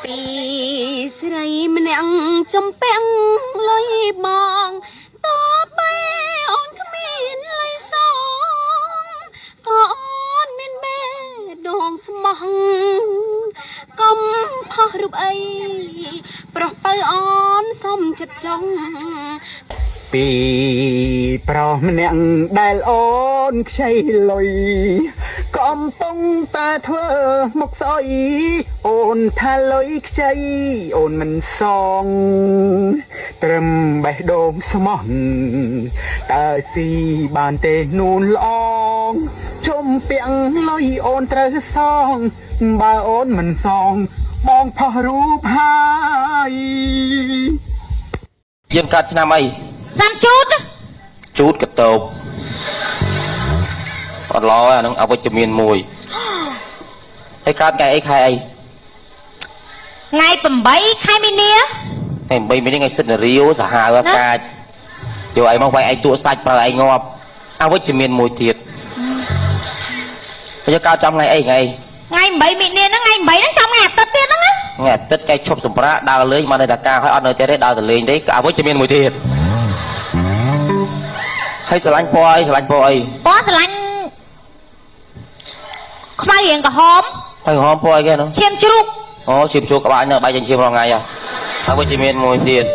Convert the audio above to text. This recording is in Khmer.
ពីស្រីម្នាក់ចំពាំងលុយបងតបែអូនគ្មានលុយសងក៏អូនមានបេះដូងស្មោះកុំផុសរូបអីប្រុសទៅអូនសុំចិត្តចង់ពីប្រុសម្នាក់ដែលអូនខ្ចីលុយកំពុងតែធ្វើមកស្អុយអូនថាលុយខ្ចីអូនមិនសងត្រឹមបេះដូងស្មោះតើស៊ីបានទេនូនល្អងជុំពាំងលុយអូនត្រូវសងបើអូនមិនសងបងផុសរូបហើយយើងកាត់ឆ្នាំអីតាមជូតកតោបអត់ឡោអានឹងអវិជ្ជមានមួយហើយកើតថ្ងៃអីខែអីថ្ងៃ8ខែមីនាថ្ងៃ8មីនាថ្ងៃសិទ្ធិរាវសាហាវកាចយកអីមកវាយឯងទួសាច់ប្រើឯងងាប់អវិជ្ជមានមួយទៀតហើយកើតចំថ្ងៃអីថ្ងៃ8មីនាហ្នឹងថ្ងៃ8ហ្នឹងចំថ្ងៃអាទិត្យទៀតហ្នឹងថ្ងៃអាទិត្យគេឈប់សម្រាកដើរលេងមកនៅតាការហើយអត់នៅទេដើរទៅលេងទេក៏អវិជ្ជមានមួយទៀតហើយស្រឡាញ់ពណ៌អីស្រឡាញ់ពណ៌អីពណ៌ស្រឡាញ់ខ្មៅរៀងក្រហមហើយក្រហមពណ៌អីគេហ្នឹងឈាមជ្រូកអូឈាមជ្រូកក្បាលនៅបាយជាឈាមរងថ្ងៃហើយអវិជ្ជមានមួយទៀត